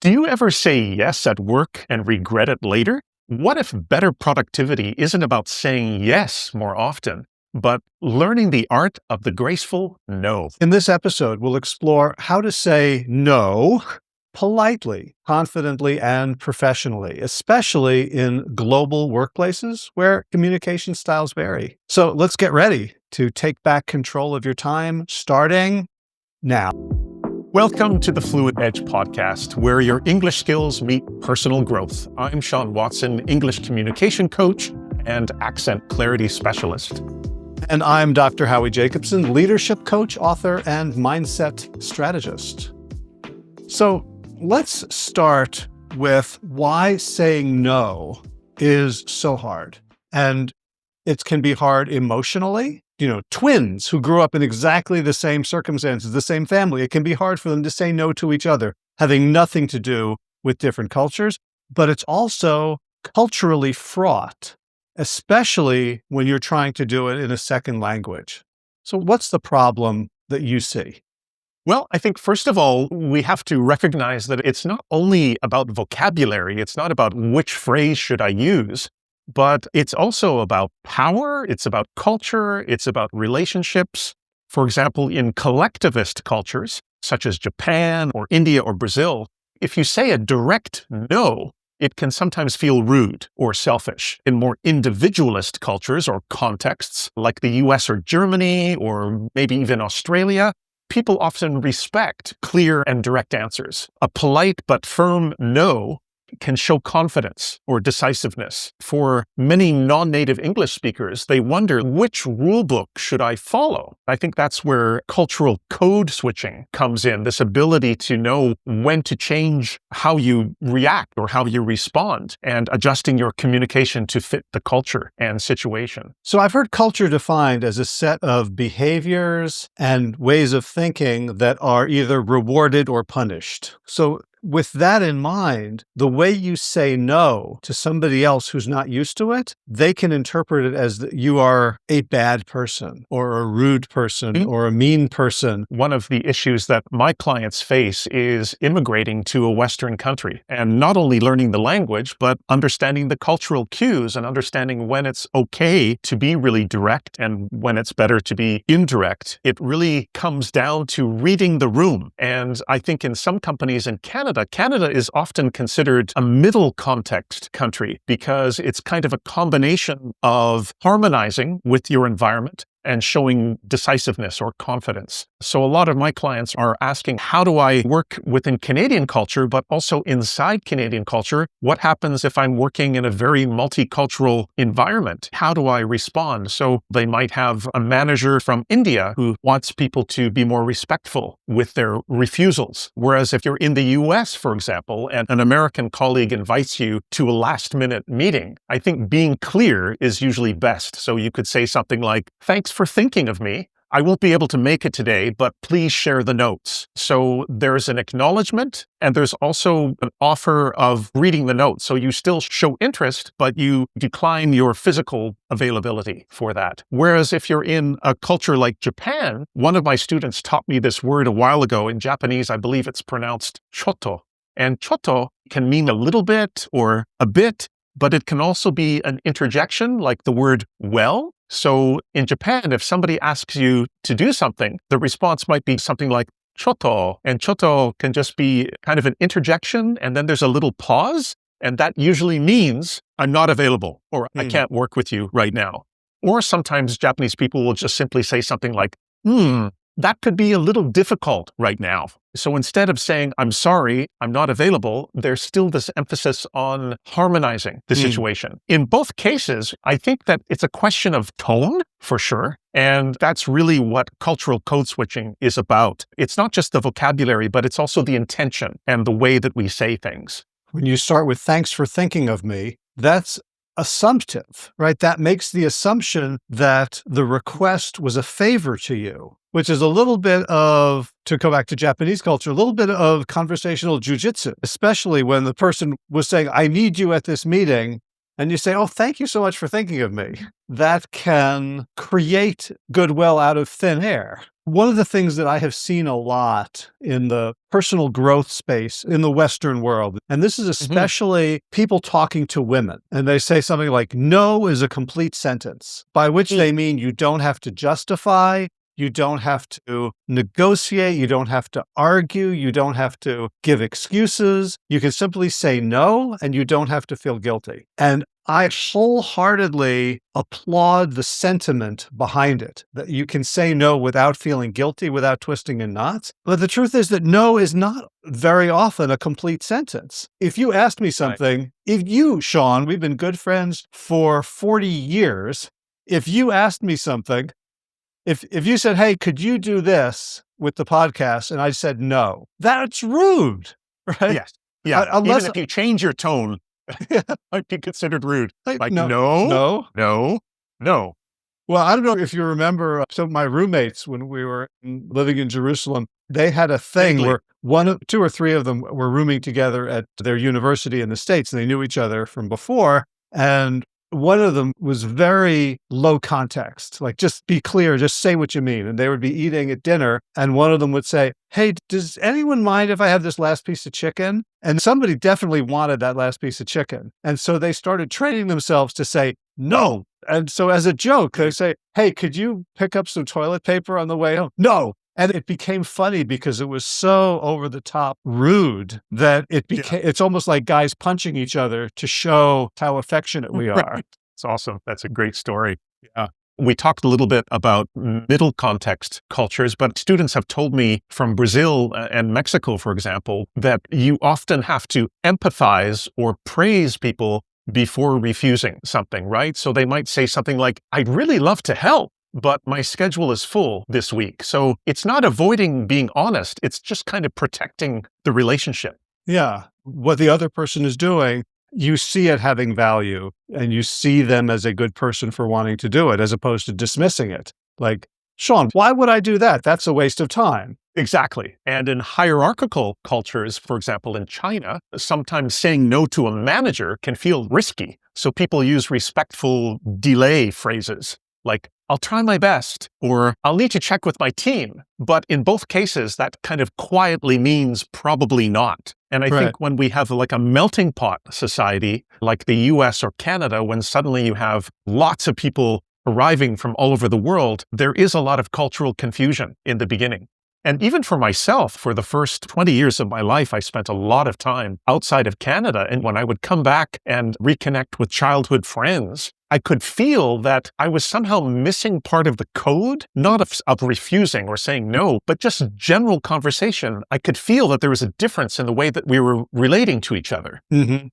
Do you ever say yes at work and regret it later? What if better productivity isn't about saying yes more often, but learning the art of the graceful no? In this episode, we'll explore how to say no politely, confidently, and professionally, especially in global workplaces where communication styles vary. So let's get ready to take back control of your time starting now. Welcome to the Fluent Edge Podcast, where your English skills meet personal growth. I'm Sean Watson, English communication coach and accent clarity specialist. And I'm Dr. Howie Jacobson, leadership coach, author, and mindset strategist. So let's start with why saying no is so hard. And it can be hard emotionally. Twins who grew up in exactly the same circumstances, the same family, it can be hard for them to say no to each other, having nothing to do with different cultures. But it's also culturally fraught, especially when you're trying to do it in a second language. So what's the problem that you see? Well, I think first of all, we have to recognize that it's not only about vocabulary, it's not about which phrase should I use, but it's also about power, it's about culture, it's about relationships. For example, in collectivist cultures, such as Japan or India or Brazil, if you say a direct no, it can sometimes feel rude or selfish. In more individualist cultures or contexts, like the US or Germany, or maybe even Australia, people often respect clear and direct answers. A polite but firm no can show confidence or decisiveness. For many non-native English speakers, they wonder, which rule book should I follow? I think that's where cultural code switching comes in, this ability to know when to change how you react or how you respond, and adjusting your communication to fit the culture and situation. So I've heard culture defined as a set of behaviors and ways of thinking that are either rewarded or punished. So with that in mind, the way you say no to somebody else who's not used to it, they can interpret it as that you are a bad person or a rude person or a mean person. One of the issues that my clients face is immigrating to a Western country and not only learning the language, but understanding the cultural cues and understanding when it's okay to be really direct and when it's better to be indirect. It really comes down to reading the room. And I think in some companies in Canada is often considered a middle context country because it's kind of a combination of harmonizing with your environment and showing decisiveness or confidence. So a lot of my clients are asking, how do I work within Canadian culture, but also inside Canadian culture? What happens if I'm working in a very multicultural environment? How do I respond? So they might have a manager from India who wants people to be more respectful with their refusals. Whereas if you're in the US, for example, and an American colleague invites you to a last-minute meeting, I think being clear is usually best. So you could say something like, "Thanks for thinking of me. I won't be able to make it today, but please share the notes." So there's an acknowledgement and there's also an offer of reading the notes. So you still show interest, but you decline your physical availability for that. Whereas if you're in a culture like Japan, one of my students taught me this word a while ago. In Japanese, I believe it's pronounced choto. And choto can mean a little bit or a bit, but it can also be an interjection like the word well. So in Japan, if somebody asks you to do something, the response might be something like choto. And choto can just be kind of an interjection, and then there's a little pause. And that usually means I'm not available or I can't work with you right now. Or sometimes Japanese people will just simply say something like, that could be a little difficult right now. So instead of saying, I'm sorry, I'm not available, there's still this emphasis on harmonizing the situation. In both cases, I think that it's a question of tone, for sure. And that's really what cultural code switching is about. It's not just the vocabulary, but it's also the intention and the way that we say things. When you start with thanks for thinking of me, that's assumptive, right? That makes the assumption that the request was a favor to you, which is a little bit of, to go back to Japanese culture, a little bit of conversational jujitsu, especially when the person was saying, I need you at this meeting. And you say, oh, thank you so much for thinking of me. That can create goodwill out of thin air. One of the things that I have seen a lot in the personal growth space in the Western world, and this is especially people talking to women, and they say something like, no is a complete sentence, by which they mean you don't have to justify, you don't have to negotiate, you don't have to argue, you don't have to give excuses. You can simply say no, and you don't have to feel guilty. And I wholeheartedly applaud the sentiment behind it, that you can say no without feeling guilty, without twisting in knots. But the truth is that no is not very often a complete sentence. If you asked me something, if you, Sean, we've been good friends for 40 years, if you asked me something, if you said, hey, could you do this with the podcast? And I said no, that's rude, right? Yes. Yeah. Unless even if you change your tone, might be considered rude. Like, no. no. Well, I don't know if you remember some of my roommates when we were living in Jerusalem, they had a thing where two or three of them were rooming together at their university in the States, and they knew each other from before. And one of them was very low context, like just be clear, just say what you mean. And they would be eating at dinner, and one of them would say, hey, does anyone mind if I have this last piece of chicken? And somebody definitely wanted that last piece of chicken. And so they started training themselves to say no. And so as a joke, they say, hey, could you pick up some toilet paper on the way home? No. And it became funny because it was so over the top rude that it's almost like guys punching each other to show how affectionate we are. It's awesome. That's a great story. Yeah. We talked a little bit about middle context cultures, but students have told me from Brazil and Mexico, for example, that you often have to empathize or praise people before refusing something, right? So they might say something like, I'd really love to help, but my schedule is full this week. So it's not avoiding being honest. It's just kind of protecting the relationship. Yeah. What the other person is doing, you see it having value, and you see them as a good person for wanting to do it, as opposed to dismissing it. Like, Sean, why would I do that? That's a waste of time. Exactly. And in hierarchical cultures, for example, in China, sometimes saying no to a manager can feel risky. So people use respectful delay phrases like, I'll try my best, or I'll need to check with my team. But in both cases, that kind of quietly means probably not. And I think when we have like a melting pot society, like the US or Canada, when suddenly you have lots of people arriving from all over the world, there is a lot of cultural confusion in the beginning. And even for myself, for the first 20 years of my life, I spent a lot of time outside of Canada. And when I would come back and reconnect with childhood friends, I could feel that I was somehow missing part of the code, not of refusing or saying no, but just general conversation. I could feel that there was a difference in the way that we were relating to each other. Mm-hmm.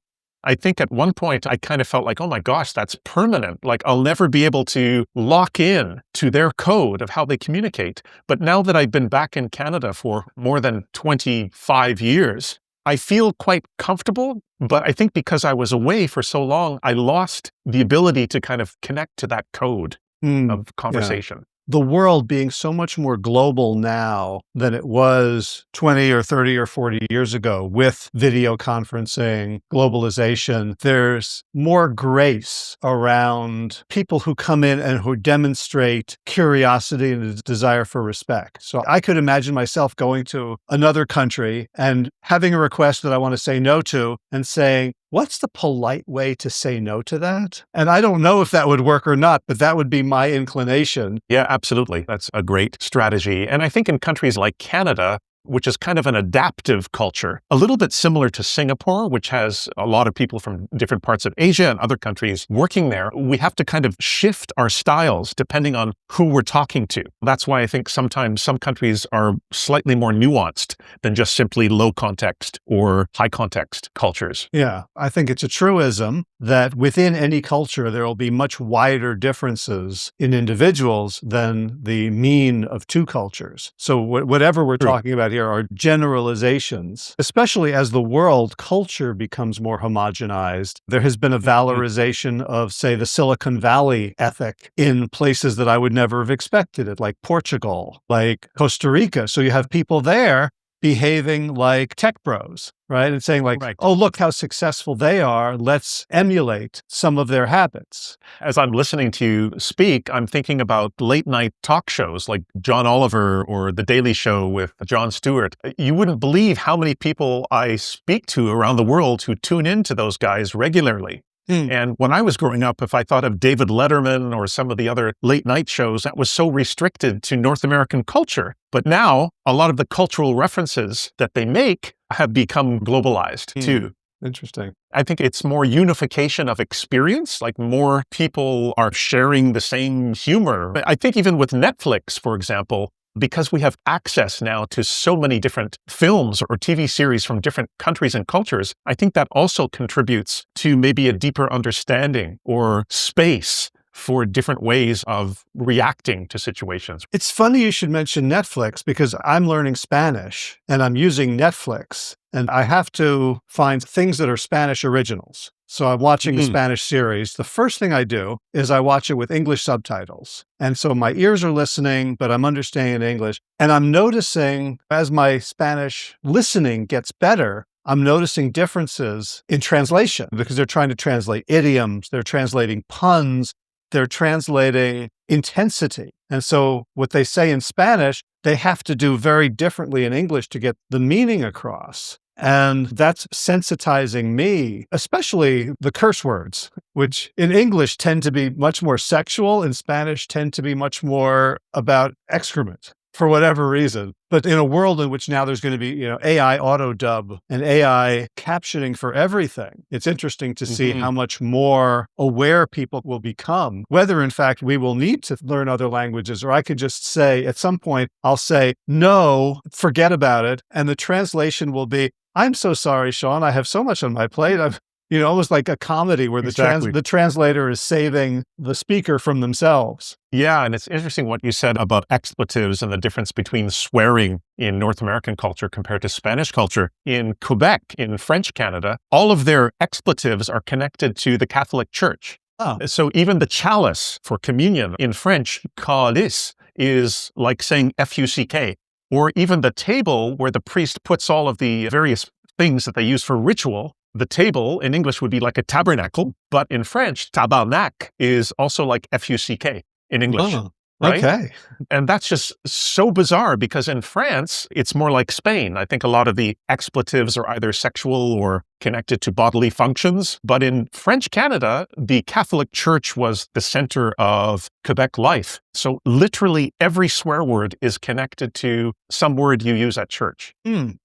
I think at one point I kind of felt like, oh my gosh, that's permanent. Like I'll never be able to lock in to their code of how they communicate. But now that I've been back in Canada for more than 25 years, I feel quite comfortable. But I think because I was away for so long, I lost the ability to kind of connect to that code of conversation. Yeah. The world being so much more global now than it was 20 or 30 or 40 years ago with video conferencing, globalization, there's more grace around people who come in and who demonstrate curiosity and a desire for respect. So I could imagine myself going to another country and having a request that I want to say no to and saying, what's the polite way to say no to that? And I don't know if that would work or not, but that would be my inclination. Yeah, absolutely. That's a great strategy. And I think in countries like Canada, which is kind of an adaptive culture, a little bit similar to Singapore, which has a lot of people from different parts of Asia and other countries working there, we have to kind of shift our styles depending on who we're talking to. That's why I think sometimes some countries are slightly more nuanced than just simply low context or high context cultures. Yeah, I think it's a truism that within any culture, there will be much wider differences in individuals than the mean of two cultures. So whatever we're talking about here are generalizations, especially as the world culture becomes more homogenized. There has been a valorization of, say, the Silicon Valley ethic in places that I would never have expected it, like Portugal, like Costa Rica. So you have people there behaving like tech bros, right? And saying like, Right. oh, look how successful they are. Let's emulate some of their habits. As I'm listening to you speak, I'm thinking about late night talk shows like John Oliver or The Daily Show with Jon Stewart. You wouldn't believe how many people I speak to around the world who tune into those guys regularly. And when I was growing up, if I thought of David Letterman or some of the other late night shows, that was so restricted to North American culture. But now a lot of the cultural references that they make have become globalized too. Interesting. I think it's more unification of experience, like more people are sharing the same humor. I think even with Netflix, for example, because we have access now to so many different films or TV series from different countries and cultures, I think that also contributes to maybe a deeper understanding or space for different ways of reacting to situations. It's funny you should mention Netflix because I'm learning Spanish and I'm using Netflix and I have to find things that are Spanish originals. So I'm watching a Spanish series. The first thing I do is I watch it with English subtitles. And so my ears are listening, but I'm understanding English. And I'm noticing as my Spanish listening gets better, I'm noticing differences in translation because they're trying to translate idioms, they're translating puns, they're translating intensity. And so what they say in Spanish, they have to do very differently in English to get the meaning across. And that's sensitizing me, especially the curse words, which in English tend to be much more sexual, in Spanish tend to be much more about excrement for whatever reason. But in a world in which now there's going to be, AI auto dub and AI captioning for everything, it's interesting to see how much more aware people will become, whether in fact we will need to learn other languages, or I could just say at some point, I'll say, no, forget about it. And the translation will be, I'm so sorry, Sean, I have so much on my plate. I've, almost like a comedy where the translator is saving the speaker from themselves. Yeah, and it's interesting what you said about expletives and the difference between swearing in North American culture compared to Spanish culture. In Quebec, in French Canada, all of their expletives are connected to the Catholic Church. Oh. So even the chalice for communion in French, calice, is like saying F-U-C-K. Or even the table where the priest puts all of the various things that they use for ritual. The table in English would be like a tabernacle, but in French, tabarnak is also like F-U-C-K in English. Oh, right? Okay. And that's just so bizarre because in France, it's more like Spain. I think a lot of the expletives are either sexual or connected to bodily functions. But in French Canada, the Catholic Church was the center of Quebec life. So literally every swear word is connected to some word you use at church.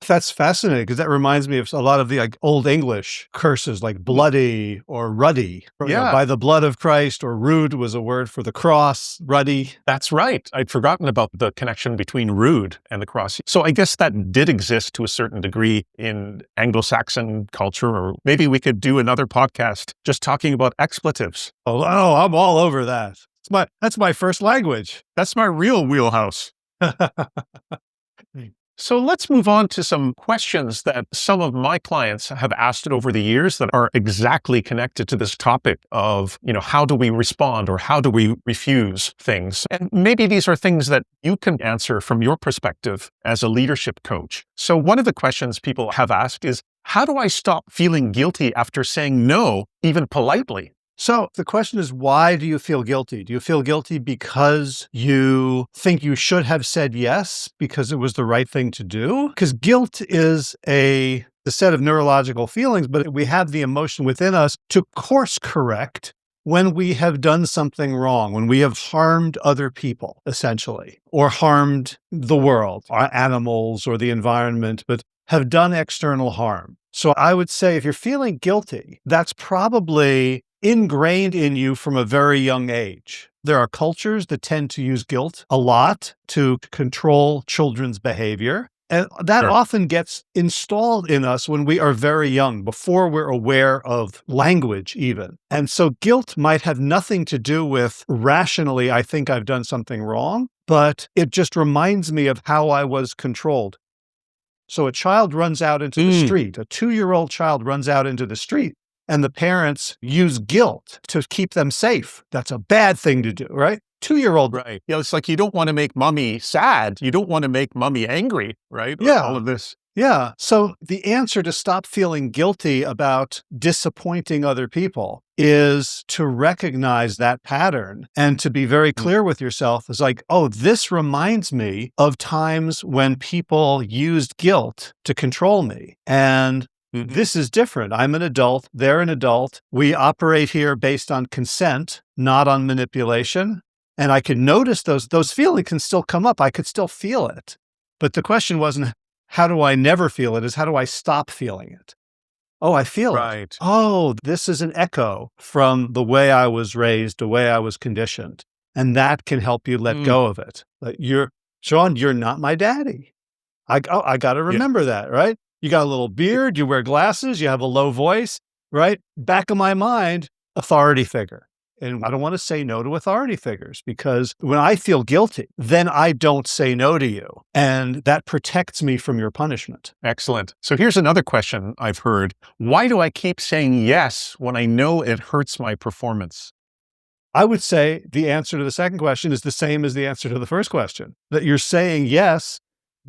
That's fascinating because that reminds me of a lot of the Old English curses like bloody or ruddy. Yeah. By the blood of Christ, or rude was a word for the cross, ruddy. That's right. I'd forgotten about the connection between rude and the cross. So I guess that did exist to a certain degree in Anglo-Saxon culture, or maybe we could do another podcast just talking about expletives. Oh, I'm all over that. That's my first language. That's my real wheelhouse. So let's move on to some questions that some of my clients have asked over the years that are exactly connected to this topic of, how do we respond or how do we refuse things? And maybe these are things that you can answer from your perspective as a leadership coach. So one of the questions people have asked is, how do I stop feeling guilty after saying no, even politely? So the question is, why do you feel guilty? Do you feel guilty because you think you should have said yes because it was the right thing to do? Because guilt is a set of neurological feelings, but we have the emotion within us to course correct when we have done something wrong, when we have harmed other people, essentially, or harmed the world, or animals, or the environment, but have done external harm. So I would say if you're feeling guilty, that's probably ingrained in you from a very young age. There are cultures that tend to use guilt a lot to control children's behavior. And that often gets installed in us when we are very young, before we're aware of language even. And so guilt might have nothing to do with rationally, I think I've done something wrong, but it just reminds me of how I was controlled. So a child runs out into the street, a 2-year-old child runs out into the street, and the parents use guilt to keep them safe. That's a bad thing to do, right? 2-year-old. Right. Yeah, it's like you don't want to make mommy sad. You don't want to make mommy angry, right? Yeah. All of this. Yeah. So the answer to stop feeling guilty about disappointing other people is to recognize that pattern and to be very clear with yourself. It's like, oh, this reminds me of times when people used guilt to control me. And this is different. I'm an adult. They're an adult. We operate here based on consent, not on manipulation. And I could notice those feelings can still come up. I could still feel it. But the question wasn't, how do I never feel it? Is how do I stop feeling it? Oh, I feel it. Oh, this is an echo from the way I was raised, the way I was conditioned. And that can help you let go of it. Like Sean, you're not my daddy. I got to remember that, right? You got a little beard, you wear glasses, you have a low voice, right? Back of my mind, authority figure. And I don't want to say no to authority figures because when I feel guilty, then I don't say no to you. And that protects me from your punishment. Excellent. So here's another question I've heard. Why do I keep saying yes when I know it hurts my performance? I would say the answer to the second question is the same as the answer to the first question, that you're saying yes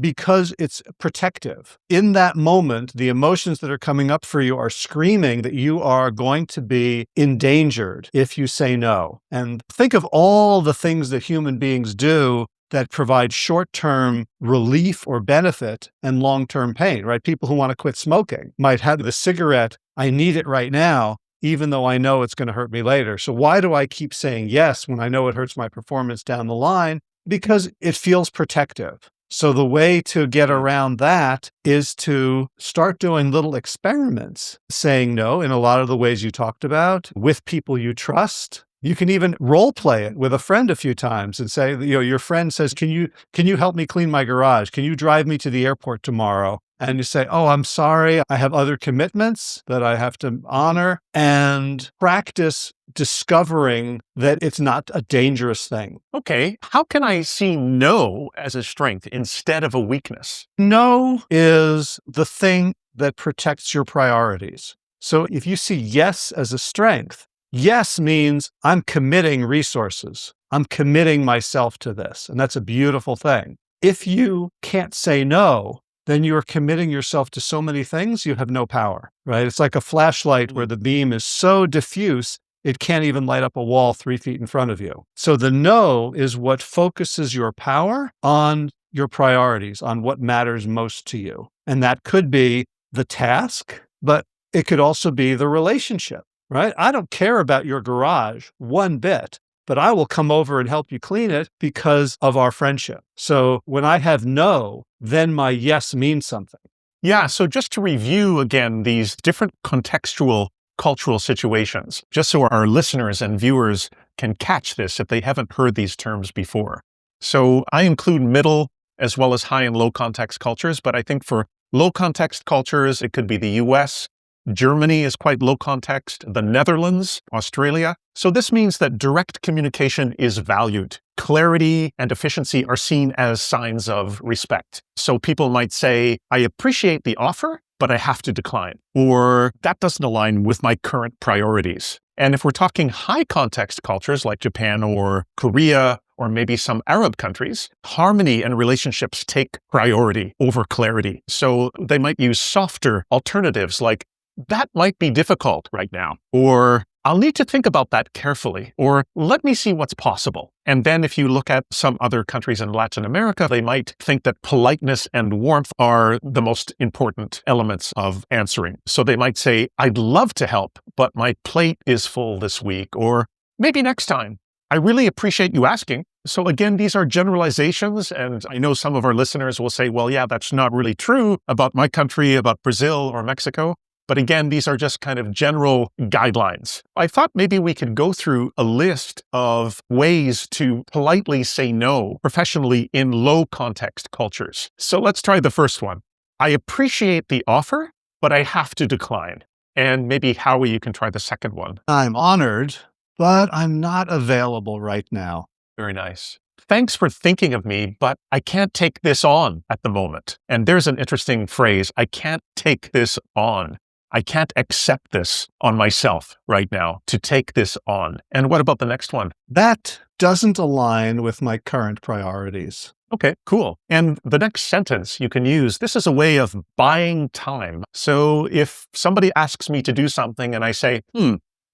because it's protective. In that moment, the emotions that are coming up for you are screaming that you are going to be endangered if you say no. And think of all the things that human beings do that provide short-term relief or benefit and long-term pain, right? People who want to quit smoking might have the cigarette, I need it right now, even though I know it's going to hurt me later. So why do I keep saying yes when I know it hurts my performance down the line? Because it feels protective. So the way to get around that is to start doing little experiments, saying no in a lot of the ways you talked about with people you trust. You can even role play it with a friend a few times and say, your friend says, can you help me clean my garage? Can you drive me to the airport tomorrow? And you say, oh, I'm sorry, I have other commitments that I have to honor, and practice discovering that it's not a dangerous thing. Okay. How can I see no as a strength instead of a weakness? No is the thing that protects your priorities. So if you see yes as a strength, yes means I'm committing resources. I'm committing myself to this. And that's a beautiful thing. If you can't say no, then you're committing yourself to so many things, you have no power, right? It's like a flashlight where the beam is so diffuse, it can't even light up a wall 3 feet in front of you. So the no is what focuses your power on your priorities, on what matters most to you. And that could be the task, but it could also be the relationship, right? I don't care about your garage one bit, but I will come over and help you clean it because of our friendship. So when I have no, then my yes means something. Yeah. So just to review again, these different contextual cultural situations, just so our listeners and viewers can catch this if they haven't heard these terms before. So I include middle as well as high and low context cultures, but I think for low context cultures, it could be the US, Germany is quite low context, the Netherlands, Australia. So this means that direct communication is valued. Clarity and efficiency are seen as signs of respect. So people might say, I appreciate the offer, but I have to decline, or that doesn't align with my current priorities. And if we're talking high context cultures like Japan or Korea, or maybe some Arab countries, harmony and relationships take priority over clarity. So they might use softer alternatives like, that might be difficult right now, or I'll need to think about that carefully, or let me see what's possible. And then if you look at some other countries in Latin America, they might think that politeness and warmth are the most important elements of answering. So they might say, I'd love to help, but my plate is full this week, or maybe next time. I really appreciate you asking. So again, these are generalizations, and I know some of our listeners will say, well, yeah, that's not really true about my country, about Brazil or Mexico. But again, these are just kind of general guidelines. I thought maybe we could go through a list of ways to politely say no professionally in low context cultures. So let's try the first one. I appreciate the offer, but I have to decline. And maybe Howie, you can try the second one. I'm honored, but I'm not available right now. Very nice. Thanks for thinking of me, but I can't take this on at the moment. And there's an interesting phrase, I can't take this on. I can't accept this on myself right now to take this on. And what about the next one? That doesn't align with my current priorities. Okay, cool. And the next sentence you can use, this is a way of buying time. So if somebody asks me to do something and I say,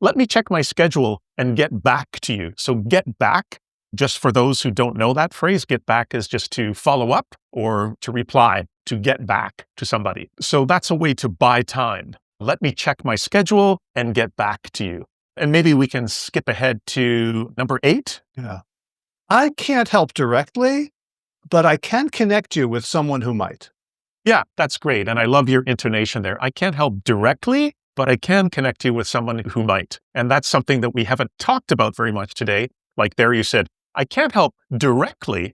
let me check my schedule and get back to you. So get back, just for those who don't know that phrase, get back is just to follow up or to reply, to get back to somebody. So that's a way to buy time. Let me check my schedule and get back to you. And maybe we can skip ahead to number 8. Yeah. I can't help directly, but I can connect you with someone who might. Yeah, that's great. And I love your intonation there. I can't help directly, but I can connect you with someone who might. And that's something that we haven't talked about very much today. Like there you said, I can't help directly,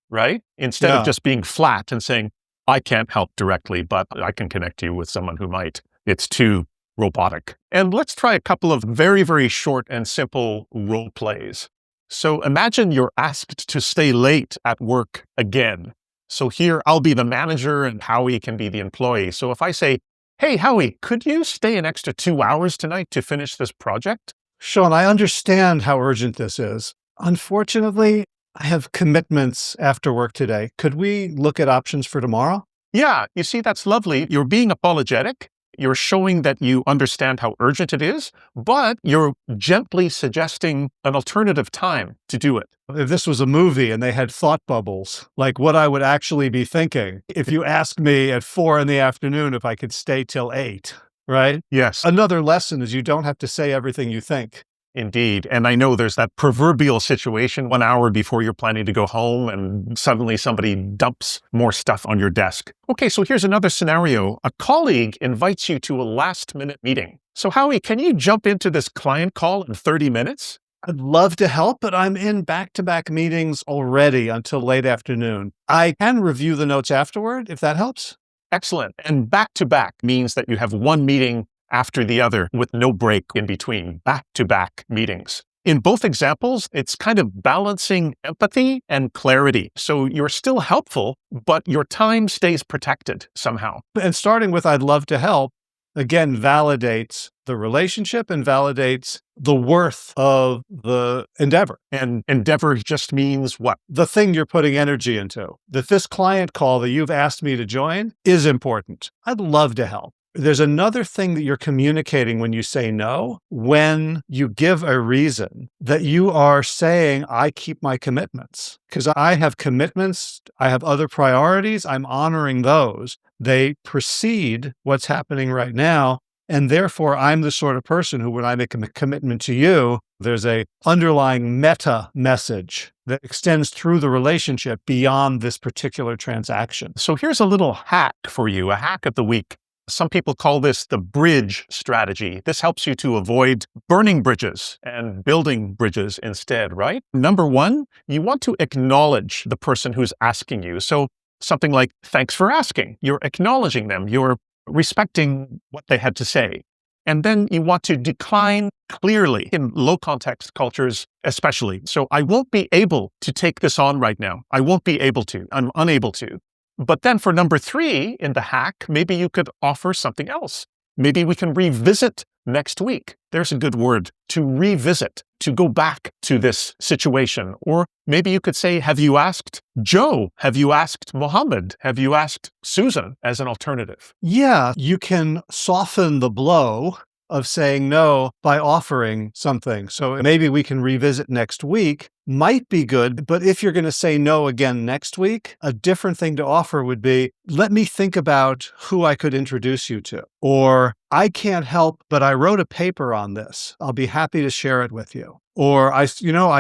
right? Instead of just being flat and saying, I can't help directly, but I can connect you with someone who might. It's too robotic. And let's try a couple of very, very short and simple role plays. So imagine you're asked to stay late at work again. So here I'll be the manager and Howie can be the employee. So if I say, hey, Howie, could you stay an extra 2 hours tonight to finish this project? Sean, I understand how urgent this is. Unfortunately, I have commitments after work today. Could we look at options for tomorrow? Yeah, you see, that's lovely. You're being apologetic. You're showing that you understand how urgent it is, but you're gently suggesting an alternative time to do it. If this was a movie and they had thought bubbles, like what I would actually be thinking if you asked me at 4 p.m. if I could stay till 8, right? Yes. Another lesson is you don't have to say everything you think. Indeed. And I know there's that proverbial situation 1 hour before you're planning to go home and suddenly somebody dumps more stuff on your desk. Okay, so here's another scenario. A colleague invites you to a last-minute meeting. So Howie, can you jump into this client call in 30 minutes? I'd love to help, but I'm in back-to-back meetings already until late afternoon. I can review the notes afterward, if that helps. Excellent. And back-to-back means that you have one meeting after the other with no break in between, back-to-back meetings. In both examples, it's kind of balancing empathy and clarity. So you're still helpful, but your time stays protected somehow. And starting with I'd love to help, again, validates the relationship and validates the worth of the endeavor. And endeavor just means what? The thing you're putting energy into. That this client call that you've asked me to join is important. I'd love to help. There's another thing that you're communicating when you say no, when you give a reason that you are saying, I keep my commitments. Because I have commitments, I have other priorities, I'm honoring those. They precede what's happening right now. And therefore, I'm the sort of person who, when I make a commitment to you, there's a underlying meta message that extends through the relationship beyond this particular transaction. So here's a little hack for you, a hack of the week. Some people call this the bridge strategy. This helps you to avoid burning bridges and building bridges instead, right? Number 1, you want to acknowledge the person who's asking you. So something like, thanks for asking. You're acknowledging them. You're respecting what they had to say. And then you want to decline clearly in low context cultures, especially. So I won't be able to take this on right now. I won't be able to. I'm unable to. But then for number 3 in the hack, maybe you could offer something else. Maybe we can revisit next week. There's a good word, to revisit, to go back to this situation. Or maybe you could say, have you asked Joe? Have you asked Mohammed? Have you asked Susan as an alternative? Yeah, you can soften the blow of saying no by offering something. So maybe we can revisit next week. Might be good, but if you're going to say no again next week, a different thing to offer would be, let me think about who I could introduce you to. Or, I can't help, but I wrote a paper on this. I'll be happy to share it with you. Or, I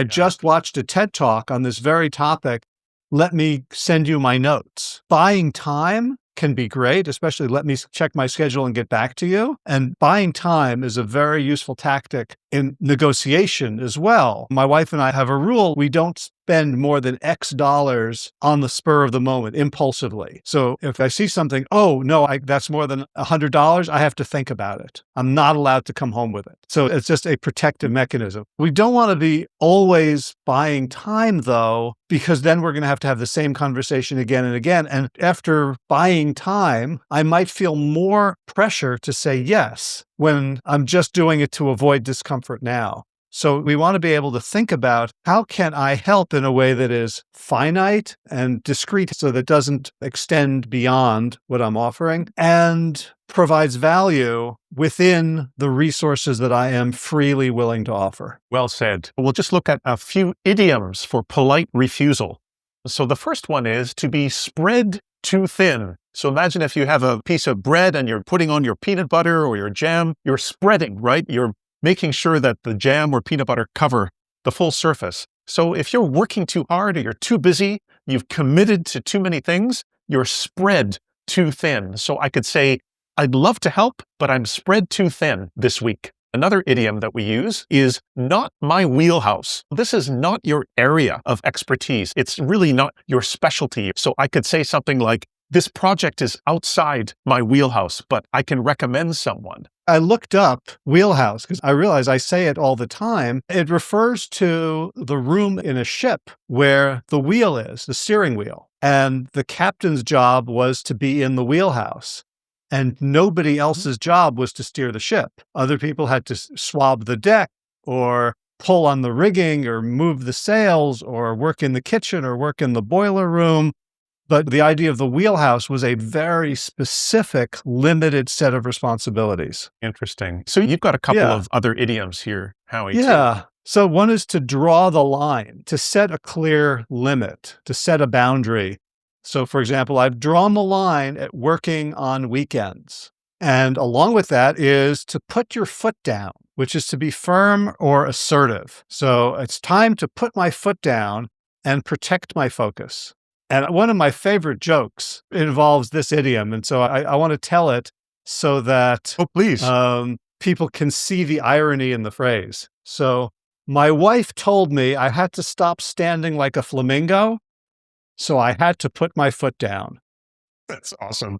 just watched a TED Talk on this very topic. Let me send you my notes. Buying time can be great, especially let me check my schedule and get back to you. And buying time is a very useful tactic in negotiation as well. My wife and I have a rule. We don't spend more than X dollars on the spur of the moment, impulsively. So if I see something, oh, no, that's more than $100, I have to think about it. I'm not allowed to come home with it. So it's just a protective mechanism. We don't want to be always buying time, though, because then we're going to have the same conversation again and again. And after buying time, I might feel more pressure to say yes when I'm just doing it to avoid discomfort now. So we want to be able to think about, how can I help in a way that is finite and discrete, so that doesn't extend beyond what I'm offering and provides value within the resources that I am freely willing to offer. Well said. We'll just look at a few idioms for polite refusal. So the first one is to be spread too thin. So imagine if you have a piece of bread and you're putting on your peanut butter or your jam, you're spreading, right? You're making sure that the jam or peanut butter cover the full surface. So if you're working too hard or you're too busy, you've committed to too many things, you're spread too thin. So I could say, I'd love to help, but I'm spread too thin this week. Another idiom that we use is not my wheelhouse. This is not your area of expertise. It's really not your specialty. So I could say something like, this project is outside my wheelhouse, but I can recommend someone. I looked up wheelhouse because I realize I say it all the time. It refers to the room in a ship where the wheel is, the steering wheel. And the captain's job was to be in the wheelhouse. And nobody else's job was to steer the ship. Other people had to swab the deck or pull on the rigging or move the sails or work in the kitchen or work in the boiler room. But the idea of the wheelhouse was a very specific, limited set of responsibilities. Interesting. So you've got a couple of other idioms here, Howie. Yeah. So one is to draw the line, to set a clear limit, to set a boundary. So for example, I've drawn the line at working on weekends. And along with that is to put your foot down, which is to be firm or assertive. So it's time to put my foot down and protect my focus. And one of my favorite jokes involves this idiom. And so I want to tell it so that people can see the irony in the phrase. So my wife told me I had to stop standing like a flamingo, so I had to put my foot down. That's awesome.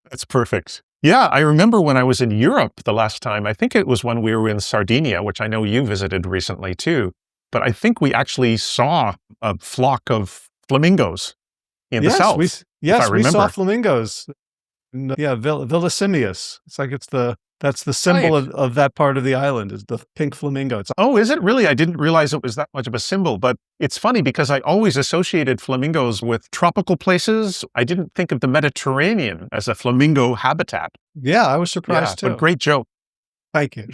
That's perfect. Yeah, I remember when I was in Europe the last time, I think it was when we were in Sardinia, which I know you visited recently too. But I think we actually saw a flock of flamingos in the south. We saw flamingos. Villa Simius. It's like that's the symbol of that part of the island, is the pink flamingo. Oh, is it really? I didn't realize it was that much of a symbol, but it's funny because I always associated flamingos with tropical places. I didn't think of the Mediterranean as a flamingo habitat. Yeah, I was surprised too. But great joke. Thank you.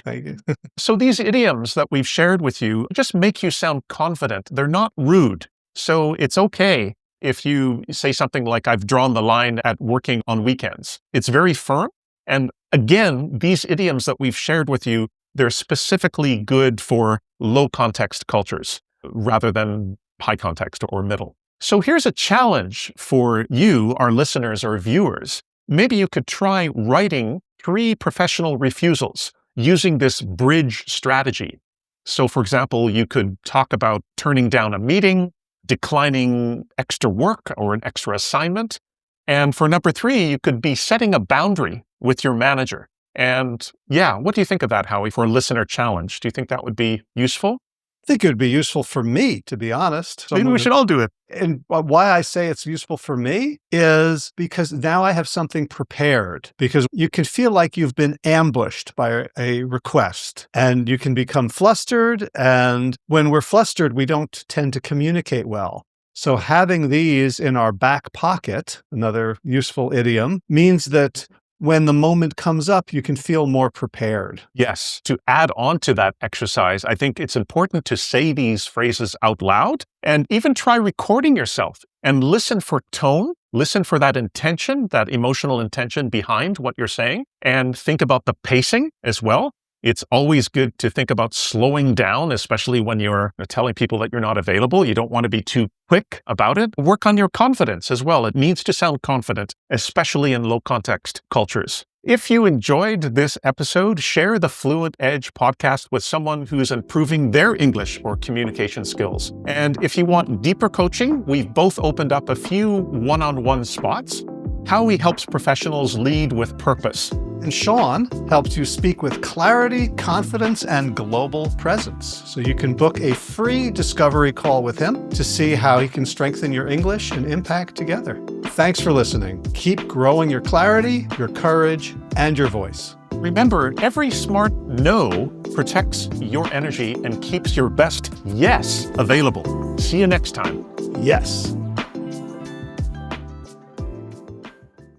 So these idioms that we've shared with you just make you sound confident. They're not rude. So it's okay if you say something like, I've drawn the line at working on weekends. It's very firm. And again, these idioms that we've shared with you, they're specifically good for low context cultures rather than high context or middle. So here's a challenge for you, our listeners or viewers. Maybe you could try writing 3 professional refusals using this bridge strategy. So for example, you could talk about turning down a meeting, declining extra work or an extra assignment. And for number 3, you could be setting a boundary with your manager. And what do you think of that, Howie, for a listener challenge? Do you think that would be useful? I think it would be useful for me, to be honest. Maybe we should all do it. And why I say it's useful for me is because now I have something prepared, because you can feel like you've been ambushed by a request and you can become flustered. And when we're flustered, we don't tend to communicate well. So having these in our back pocket, another useful idiom, means that when the moment comes up, you can feel more prepared. Yes. To add on to that exercise, I think it's important to say these phrases out loud and even try recording yourself and listen for tone, listen for that intention, that emotional intention behind what you're saying, and think about the pacing as well. It's always good to think about slowing down, especially when you're telling people that you're not available. You don't want to be too quick about it. Work on your confidence as well. It needs to sound confident, especially in low context cultures. If you enjoyed this episode, share the Fluent Edge podcast with someone who's improving their English or communication skills. And if you want deeper coaching, we've both opened up a few one-on-one spots. Howie helps professionals lead with purpose. And Sean helps you speak with clarity, confidence, and global presence. So you can book a free discovery call with him to see how he can strengthen your English and impact together. Thanks for listening. Keep growing your clarity, your courage, and your voice. Remember, every smart no protects your energy and keeps your best yes available. See you next time. Yes.